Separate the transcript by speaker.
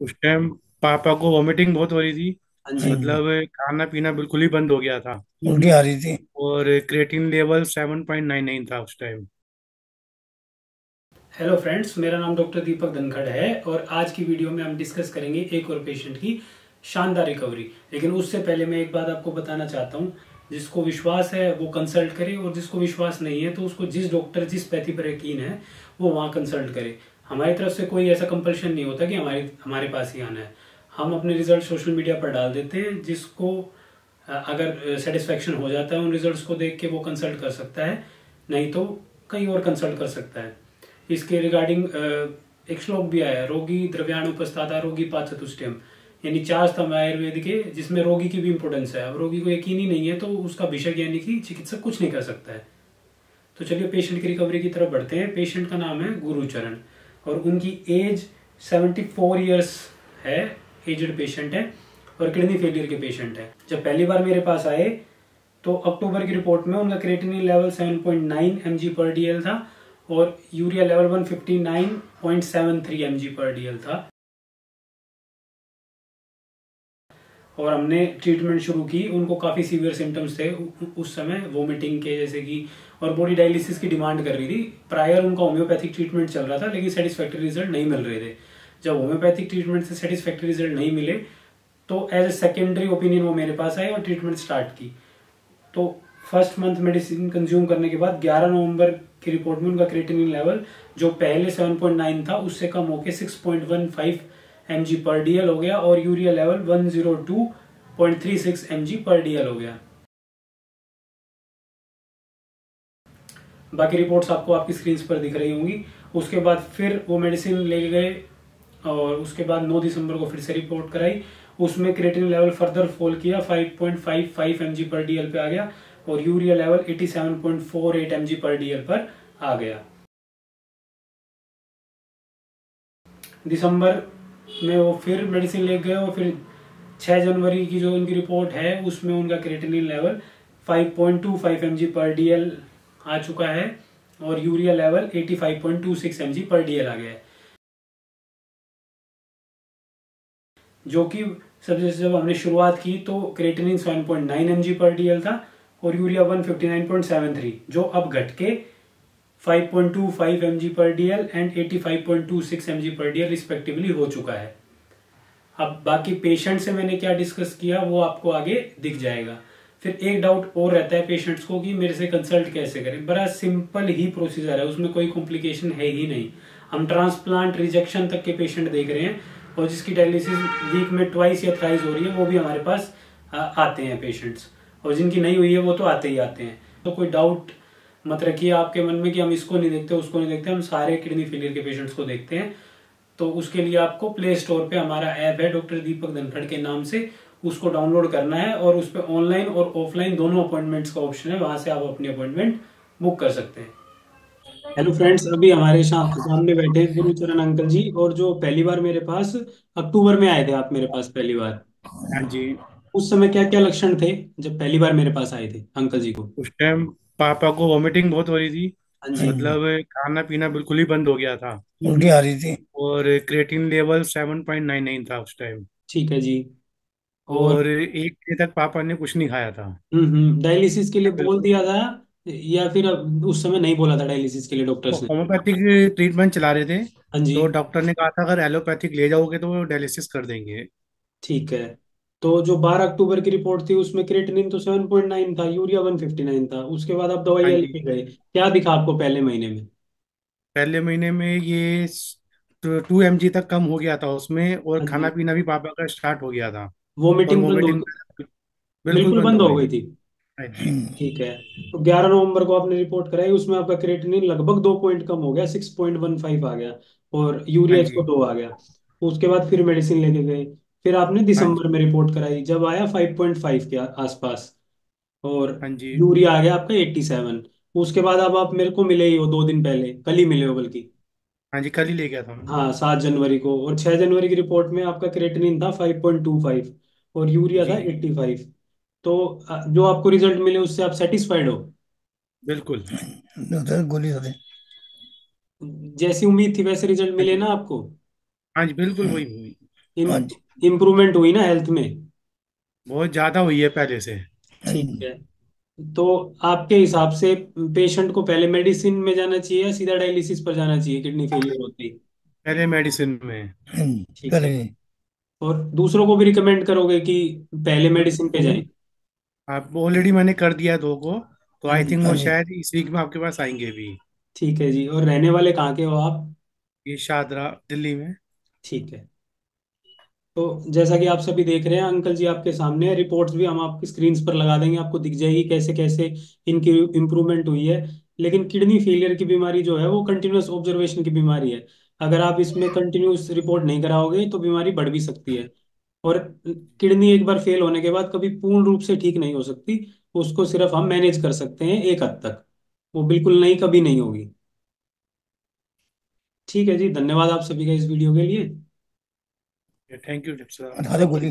Speaker 1: उस टाइम पापा को वॉमिटिंग बहुत हो रही थी।
Speaker 2: हाँ जी।
Speaker 1: मतलब खाना पीना बिल्कुल ही बंद हो गया था।
Speaker 2: उल्टी आ रही थी।
Speaker 1: और क्रेटिन लेवल 7.99 था उस टाइम।
Speaker 3: हेलो फ्रेंड्स, मेरा नाम डॉक्टर दीपक धनखड़ है और आज की वीडियो में हम डिस्कस करेंगे एक और पेशेंट की शानदार रिकवरी। लेकिन उससे पहले मैं एक बात आपको बताना चाहता हूँ। जिसको विश्वास है वो कंसल्ट करे, और जिसको विश्वास नहीं है तो उसको जिस डॉक्टर जिस पैथी पर यकीन है वो वहाँ कंसल्ट करे। हमारी तरफ से कोई ऐसा कंपल्शन नहीं होता कि हमारे हमारे पास ही आना है। हम अपने रिजल्ट सोशल मीडिया पर डाल देते हैं। जिसको अगर सेटिस्फेक्शन हो जाता है उन रिजल्ट्स को देख के वो कंसल्ट कर सकता है, नहीं तो कहीं और कंसल्ट कर सकता है। इसके रिगार्डिंग एक श्लोक भी आया है, रोगी द्रव्याणुपस्तादा रोगी पाचतुष्टयम। यानी चार स्तंभ है आयुर्वेद के, जिसमें रोगी की भी इंपोर्टेंस है। अब रोगी को यकीन ही नहीं है तो उसका भिषक यानी कि चिकित्सक कुछ नहीं कर सकता है। तो चलिए पेशेंट की रिकवरी की तरफ बढ़ते हैं। पेशेंट का नाम है गुरुचरण और उनकी एज 74 ईयर्स है। एजड पेशेंट है और किडनी फेलियर के पेशेंट है। जब पहली बार मेरे पास आए तो अक्टूबर की रिपोर्ट में उनका क्रिएटिनिन लेवल 7.9 mg पर डीएल था और यूरिया लेवल 159.73 mg पर डीएल था। और हमने ट्रीटमेंट शुरू की। उनको काफ़ी सीवियर सिम्टम्स थे उस समय, वोमिटिंग के जैसे कि, और बॉडी डायलिसिस की डिमांड कर रही थी। प्रायर उनका होम्योपैथिक ट्रीटमेंट चल रहा था लेकिन सेटिस्फैक्ट्री रिजल्ट नहीं मिल रहे थे। जब होम्योपैथिक ट्रीटमेंट से सेटिस्फैक्ट्री रिजल्ट नहीं मिले तो एज ए सेकेंडरी ओपिनियन वो मेरे पास आए और ट्रीटमेंट स्टार्ट की। तो फर्स्ट मंथ मेडिसिन कंज्यूम करने के बाद 11 नवंबर की रिपोर्ट में उनका क्रिएटिनिन लेवल जो पहले 7.9 था उससे कम होकर 6.15 mg पर डीएल हो गया और यूरिया लेवल 102.36 mg पर डीएल हो गया। बाकी रिपोर्ट्स आपको आपकी स्क्रीन पर दिख रही होंगी। उसके बाद फिर वो मेडिसिन ले गए और उसके बाद 9 दिसंबर को फिर से रिपोर्ट कराई। उसमें क्रिएटिनिन लेवल फर्दर फॉल किया, 5.55 mg पर डीएल पे आ गया और यूरिया लेवल 87.48 mg पर डीएल पर आ गया। दिसंबर में वो फिर मेडिसिन ले गए और फिर 6 जनवरी की जो उनकी रिपोर्ट है उसमें उनका क्रिएटिनिन लेवल 5.25 mg पर डीएल आ चुका है और यूरिया लेवल 85.26 mg पर डीएल आ गया है। जो कि सबसे जब हमने शुरुआत की तो क्रिएटिनिन 7.9 mg पर डीएल था और यूरिया 159.73, जो अब घट के 5.25 mg पर डीएल एंड 85.26 mg पर डीएल रिस्पेक्टिवली हो चुका है। अब बाकी पेशेंट से मैंने क्या डिस्कस किया वो आपको आगे दिख जाएगा। फिर एक डाउट और रहता है पेशेंट्स को कि मेरे से कंसल्ट कैसे करें। बड़ा सिंपल ही प्रोसीजर है, उसमें कोई कॉम्प्लिकेशन है ही नहीं। हम ट्रांसप्लांट रिजेक्शन तक के पेशेंट देख रहे हैं और जिसकी डायलिसिस वीक में ट्वाइस या थ्राइस हो रही है वो भी हमारे पास आते हैं पेशेंट्स। और जिनकी नहीं हुई है वो तो आते ही आते हैं। तो कोई डाउट मत रखिए आपके मन में कि हम इसको नहीं देखते उसको नहीं देखते। हम सारे किडनी फेलियर के पेशेंट्स को देखते हैं। तो उसके लिए आपको प्ले स्टोर पे हमारा ऐप है डॉक्टर दीपक धनखड़ के नाम से, उसको डाउनलोड करना है और उस पर ऑनलाइन और ऑफलाइन दोनों अपॉइंटमेंट्स का ऑप्शन है, वहां से आप अपनी अपॉइंटमेंट बुक कर सकते हैं। हेलो फ्रेंड्स, अभी हमारे सामने बैठे हैं गुरुचरण अंकल जी। और जो पहली बार मेरे पास अक्टूबर में आए थे आप मेरे पास पहली बार,
Speaker 1: हाँ जी।
Speaker 3: उस समय क्या क्या लक्षण थे जब पहली बार मेरे पास आए थे अंकल जी को?
Speaker 1: उस टाइम पापा को वॉमिटिंग बहुत हो रही थी।
Speaker 3: हाँ जी।
Speaker 1: मतलब खाना पीना बिल्कुल ही बंद हो गया था।
Speaker 2: उल्टी आ रही थी।
Speaker 1: और क्रेटिन लेवल 7.99 था उस टाइम।
Speaker 3: ठीक है जी। और
Speaker 1: और एक दिन तक पापा ने कुछ नहीं खाया था।
Speaker 3: डायलिसिस के लिए बोल
Speaker 1: बिल्कुल।
Speaker 3: दिया था या फिर उस समय नहीं बोला था डायलिसिस के लिए डॉक्टर्स ने?
Speaker 1: होम्योपैथिक ट्रीटमेंट चला रहे थे।
Speaker 3: हाँ जी।
Speaker 1: तो डॉक्टर ने कहा था अगर एलोपैथिक ले जाओगे तो वो डायलिसिस कर देंगे।
Speaker 3: ठीक है। तो जो 12 अक्टूबर की रिपोर्ट थी उसमें क्रिएटिनिन तो 7.9 था, यूरिया 159 था। उसके बाद आप
Speaker 1: हाँ
Speaker 3: दवाइयाँ
Speaker 1: जी।
Speaker 3: लेके गए, क्या दिखा आपको पहले महीने में?
Speaker 1: पहले महीने में ये 2 mg तक कम हो गया था उसमें, और
Speaker 3: हाँ
Speaker 1: खाना
Speaker 3: जी।
Speaker 1: पीना भी पापा का स्टार्ट हो गया था। और
Speaker 3: वोमिटिंग बंद हो
Speaker 1: वोमिटिंग बिल्कुल
Speaker 3: बिल्कुल
Speaker 1: बंद
Speaker 3: बंद
Speaker 1: हो
Speaker 3: हो
Speaker 1: गई
Speaker 3: गई
Speaker 1: थी।
Speaker 3: थी।
Speaker 1: हाँ जी।
Speaker 3: ठीक है। तो 11 नवंबर को आपने रिपोर्ट कराई, उसमें आपका क्रिएटिनिन लगभग 2 पॉइंट कम हो गया, 6.15 आ गया और
Speaker 1: हाँ
Speaker 3: यूरिया इसको
Speaker 1: जी।
Speaker 3: 2 आ गया। उसके बाद फिर मेडिसिन लेके गए। फिर आपने
Speaker 1: हाँ
Speaker 3: दिसंबर
Speaker 1: जी।
Speaker 3: में रिपोर्ट कराई, जब आया 5.5 के आसपास और
Speaker 1: हाँ जी।
Speaker 3: यूरिया आ गया आपका 87। उसके बाद अब आप मेरे को मिले ही हो 2 दिन पहले, कल ही मिले हो बल्कि।
Speaker 1: हाँ जी, कल ही ले गया था मैं।
Speaker 3: हाँ, 7 जनवरी को। और 6 जनवरी की रिपोर्ट में आपका क्रेटिनिन था 5.25 और यूरिया था
Speaker 1: जी।
Speaker 3: 85। तो जो आपको रिजल्ट मिले उससे आप सेटिस्फाइड हो?
Speaker 1: बिल्कुल।
Speaker 2: उधर गोली दे।
Speaker 3: जैसी उम्मीद थी वैसे रिजल्ट
Speaker 1: हाँ
Speaker 3: मिले
Speaker 1: जी।
Speaker 3: ना आपको?
Speaker 1: हाँ जी, बिल्कुल वही हुई।
Speaker 2: हाँ जी।
Speaker 3: इम्प्रूवमेंट हुई ना हेल्थ में?
Speaker 1: बहुत ज्यादा हुई है पहले से।
Speaker 2: हाँ
Speaker 3: ठीक
Speaker 2: जी।
Speaker 3: है। तो आपके हिसाब से पेशेंट को पहले मेडिसिन में जाना चाहिए या सीधा डायलिसिस पर जाना चाहिए किडनी फेलियर होते ही?
Speaker 1: पहले मेडिसिन में।
Speaker 2: हाँ जी,
Speaker 3: ठीक है।
Speaker 2: पहले जी।
Speaker 3: और दूसरों को भी रिकमेंड करोगे कि पहले मेडिसिन पे जाएं?
Speaker 1: आप ऑलरेडी मैंने कर दिया 2 को। तो आई थिंक
Speaker 2: हाँ
Speaker 1: वो
Speaker 2: जी।
Speaker 1: शायद इस वीक में आपके पास आएंगे भी।
Speaker 3: ठीक है जी। और रहने वाले कहाँ के हो आप?
Speaker 1: ये शादरा दिल्ली में।
Speaker 3: ठीक है। तो जैसा कि आप सभी देख रहे हैं, अंकल जी आपके सामने है। रिपोर्ट्स भी हम आपकी स्क्रीन्स पर लगा देंगे, आपको दिख जाएगी कैसे कैसे इनकी इम्प्रूवमेंट हुई है। लेकिन किडनी फेलियर की बीमारी जो है वो कंटिन्यूस ऑब्जर्वेशन की बीमारी है। अगर आप इसमें कंटिन्यूस रिपोर्ट नहीं कराओगे तो बीमारी बढ़ भी सकती है। और किडनी एक बार फेल होने के बाद कभी पूर्ण रूप से ठीक नहीं हो सकती। उसको सिर्फ हम मैनेज कर सकते हैं एक हद तक। वो बिल्कुल नहीं, कभी नहीं होगी। ठीक है जी, धन्यवाद आप सभी का इस वीडियो के लिए।
Speaker 1: Thank you sir.
Speaker 2: अठारह
Speaker 3: ओके।
Speaker 2: गोली।